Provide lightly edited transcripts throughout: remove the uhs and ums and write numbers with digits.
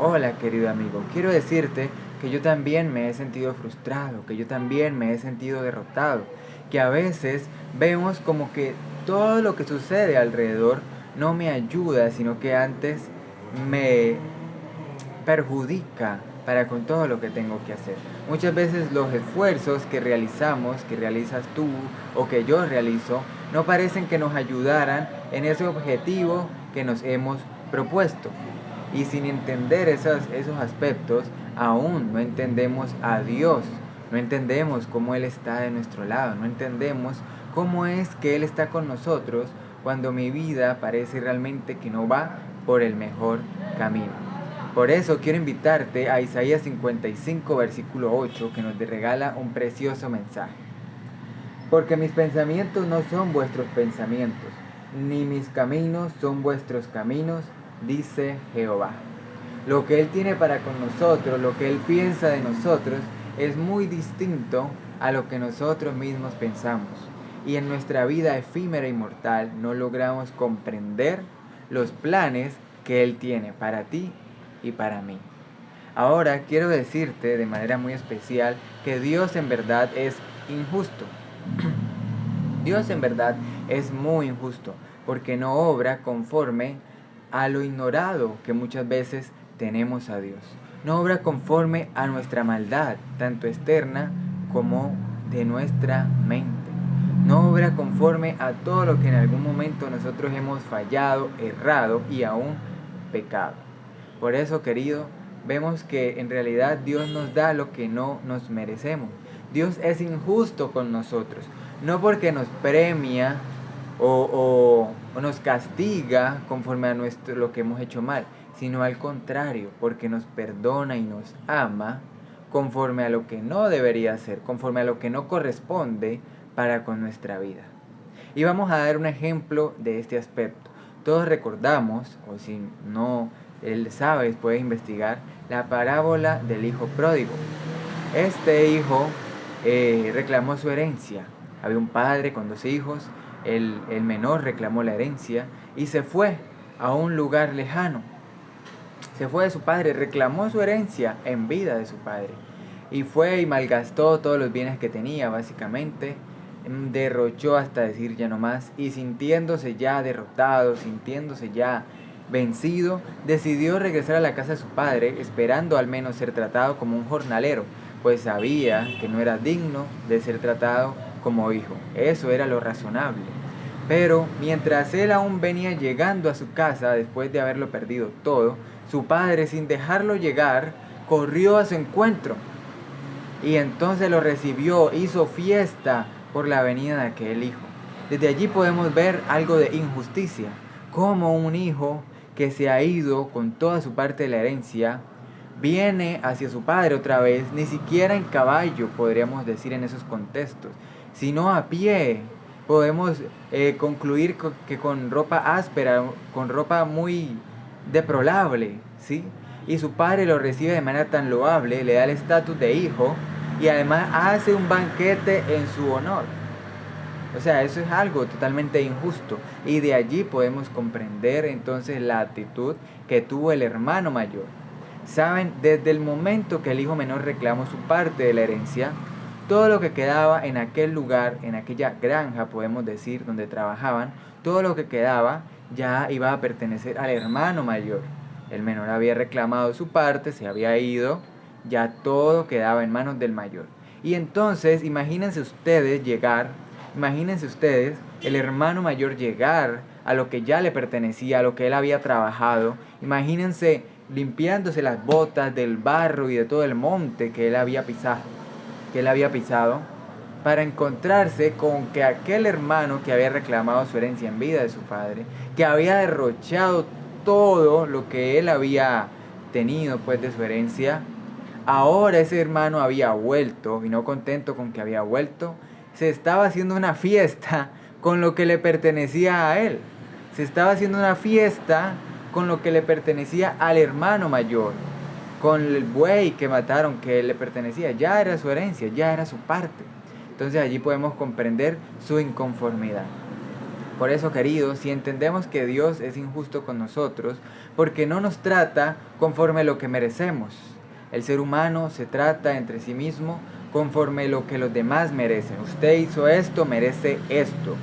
Hola querido amigo, quiero decirte que yo también me he sentido frustrado, que yo también me he sentido derrotado, que a veces vemos como que todo lo que sucede alrededor no me ayuda, sino que antes me perjudica para con todo lo que tengo que hacer. Muchas veces los esfuerzos que realizamos, que realizas tú o que yo realizo, no parecen que nos ayudaran en ese objetivo que nos hemos propuesto. Y sin entender esos aspectos, aún no entendemos a Dios, no entendemos cómo Él está de nuestro lado, no entendemos cómo es que Él está con nosotros cuando mi vida parece realmente que no va por el mejor camino. Por eso quiero invitarte a Isaías 55, versículo 8, que nos regala un precioso mensaje. Porque mis pensamientos no son vuestros pensamientos, ni mis caminos son vuestros caminos, dice Jehová. Lo que Él tiene para con nosotros, lo que Él piensa de nosotros, es muy distinto a lo que nosotros mismos pensamos. Y en nuestra vida efímera y mortal no logramos comprender los planes que Él tiene para ti y para mí. Ahora quiero decirte de manera muy especial que Dios en verdad es injusto. Dios en verdad es muy injusto porque no obra conforme a lo ignorado que muchas veces tenemos a Dios. No obra conforme a nuestra maldad, tanto externa como de nuestra mente. No obra conforme a todo lo que en algún momento nosotros hemos fallado, errado y aún pecado. Por eso, querido, vemos que en realidad Dios nos da lo que no nos merecemos. Dios es injusto con nosotros, no porque nos premia o nos castiga conforme a lo que hemos hecho mal, sino al contrario, porque nos perdona y nos ama conforme a lo que no debería ser, conforme a lo que no corresponde para con nuestra vida. Y vamos a dar un ejemplo de este aspecto. Todos recordamos, o si no él sabes, puedes investigar, la parábola del hijo pródigo. Este hijo reclamó su herencia. Había un padre con dos hijos, el menor reclamó la herencia y se fue a un lugar lejano. Se fue de su padre, reclamó su herencia en vida de su padre. Y fue y malgastó todos los bienes que tenía, básicamente. Derrochó hasta decir ya no más. Y sintiéndose ya derrotado, sintiéndose ya vencido, decidió regresar a la casa de su padre, esperando al menos ser tratado como un jornalero, pues sabía que no era digno de ser tratado como hijo. Eso era lo razonable. Pero mientras él aún venía llegando a su casa después de haberlo perdido todo, su padre, sin dejarlo llegar, corrió a su encuentro y entonces lo recibió, hizo fiesta por la venida de aquel hijo. Desde allí podemos ver algo de injusticia, como un hijo que se ha ido con toda su parte de la herencia, viene hacia su padre otra vez, ni siquiera en caballo, podríamos decir en esos contextos, sino a pie. Podemos concluir que con ropa áspera, con ropa muy deplorable, ¿sí? Y su padre lo recibe de manera tan loable, le da el estatus de hijo y además hace un banquete en su honor. O sea, eso es algo totalmente injusto. Y de allí podemos comprender entonces la actitud que tuvo el hermano mayor. Saben, desde el momento que el hijo menor reclamó su parte de la herencia, todo lo que quedaba en aquel lugar, en aquella granja, podemos decir, donde trabajaban, todo lo que quedaba ya iba a pertenecer al hermano mayor. El menor había reclamado su parte, se había ido, ya todo quedaba en manos del mayor. Y entonces, imagínense ustedes, el hermano mayor llegar a lo que ya le pertenecía, a lo que él había trabajado. Imagínense limpiándose las botas del barro y de todo el monte que él había pisado, para encontrarse con que aquel hermano que había reclamado su herencia en vida de su padre, que había derrochado todo lo que él había tenido pues de su herencia, ahora ese hermano había vuelto, y no contento con que había vuelto, se estaba haciendo una fiesta con lo que le pertenecía a él. Se estaba haciendo una fiesta con lo que le pertenecía al hermano mayor, con el buey que mataron que le pertenecía. Ya era su herencia, ya era su parte. Entonces allí podemos comprender su inconformidad. Por eso, queridos, si entendemos que Dios es injusto con nosotros, porque no nos trata conforme lo que merecemos. El ser humano se trata entre sí mismo conforme lo que los demás merecen. Usted hizo esto, merece esto,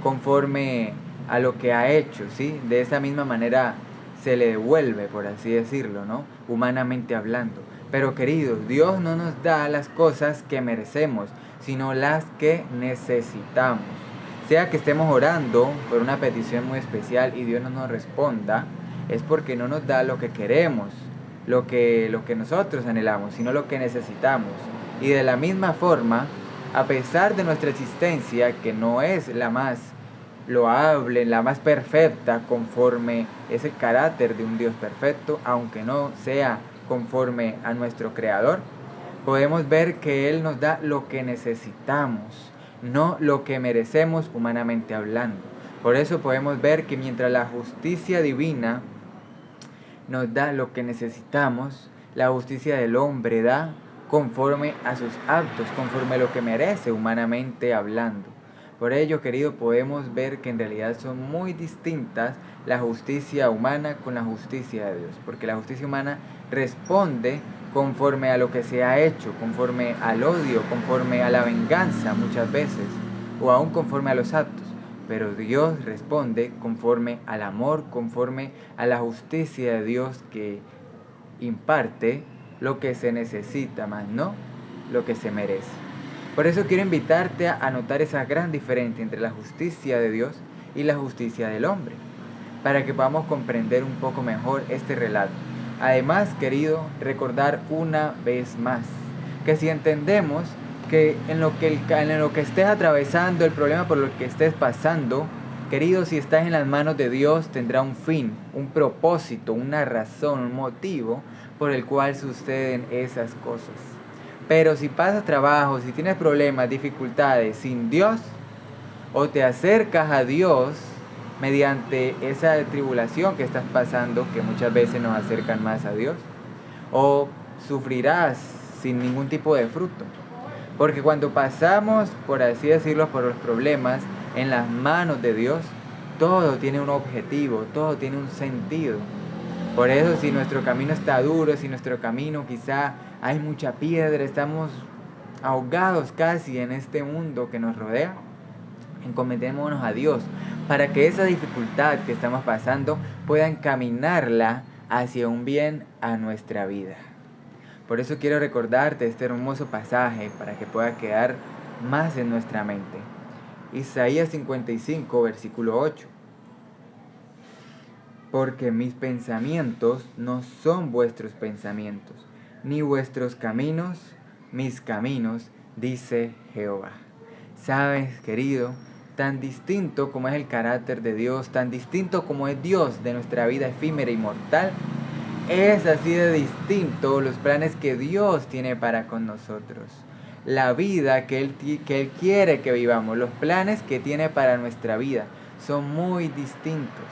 conforme a lo que ha hecho, ¿sí? De esa misma manera se le devuelve, por así decirlo, ¿no? Humanamente hablando. Pero queridos, Dios no nos da las cosas que merecemos, sino las que necesitamos. Sea que estemos orando por una petición muy especial y Dios no nos responda, es porque no nos da lo que queremos, lo que nosotros anhelamos, sino lo que necesitamos. Y de la misma forma, a pesar de nuestra existencia, que no es la más loable, la más perfecta, conforme es el carácter de un Dios perfecto, aunque no sea conforme a nuestro Creador, podemos ver que Él nos da lo que necesitamos, no lo que merecemos humanamente hablando. Por eso podemos ver que mientras la justicia divina nos da lo que necesitamos, la justicia del hombre da conforme a sus actos, conforme a lo que merece humanamente hablando. Por ello, querido, podemos ver que en realidad son muy distintas la justicia humana con la justicia de Dios, porque la justicia humana responde conforme a lo que se ha hecho, conforme al odio, conforme a la venganza muchas veces, o aún conforme a los actos. Pero Dios responde conforme al amor, conforme a la justicia de Dios que imparte lo que se necesita, más no lo que se merece. Por eso quiero invitarte a notar esa gran diferencia entre la justicia de Dios y la justicia del hombre, para que podamos comprender un poco mejor este relato. Además, querido, recordar una vez más que si entendemos que en lo que estés atravesando, el problema por lo que estés pasando, querido, si estás en las manos de Dios, tendrá un fin, un propósito, una razón, un motivo por el cual suceden esas cosas. Pero si pasas trabajo, si tienes problemas, dificultades sin Dios, o te acercas a Dios mediante esa tribulación que estás pasando, que muchas veces nos acercan más a Dios, o sufrirás sin ningún tipo de fruto. Porque cuando pasamos, por así decirlo, por los problemas en las manos de Dios, todo tiene un objetivo, todo tiene un sentido. Por eso, si nuestro camino está duro, si nuestro camino quizá hay mucha piedra, estamos ahogados casi en este mundo que nos rodea, encomentémonos a Dios para que esa dificultad que estamos pasando pueda encaminarla hacia un bien a nuestra vida. Por eso quiero recordarte este hermoso pasaje para que pueda quedar más en nuestra mente. Isaías 55, versículo 8. Porque mis pensamientos no son vuestros pensamientos, ni vuestros caminos, mis caminos, dice Jehová. ¿Sabes, querido? Tan distinto como es el carácter de Dios, tan distinto como es Dios de nuestra vida efímera y mortal, es así de distinto los planes que Dios tiene para con nosotros. La vida que Él quiere que vivamos, los planes que tiene para nuestra vida son muy distintos.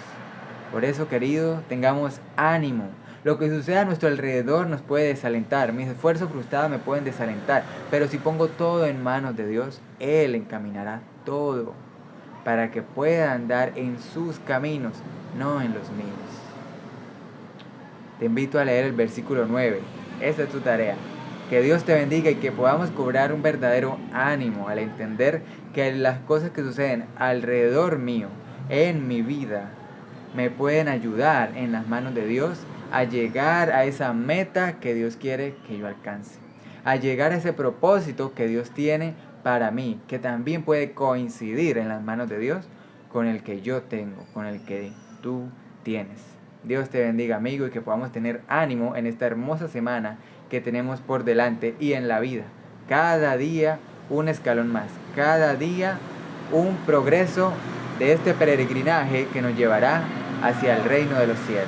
Por eso, querido, tengamos ánimo. Lo que sucede a nuestro alrededor nos puede desalentar. Mis esfuerzos frustrados me pueden desalentar. Pero si pongo todo en manos de Dios, Él encaminará todo para que pueda andar en sus caminos, no en los míos. Te invito a leer el versículo 9. Esa es tu tarea. Que Dios te bendiga y que podamos cobrar un verdadero ánimo al entender que las cosas que suceden alrededor mío, en mi vida, me pueden ayudar en las manos de Dios a llegar a esa meta que Dios quiere que yo alcance. A llegar a ese propósito que Dios tiene para mí, que también puede coincidir en las manos de Dios con el que yo tengo, con el que tú tienes. Dios te bendiga, amigo, y que podamos tener ánimo en esta hermosa semana que tenemos por delante y en la vida. Cada día un escalón más, cada día un progreso de este peregrinaje que nos llevará hacia el reino de los cielos.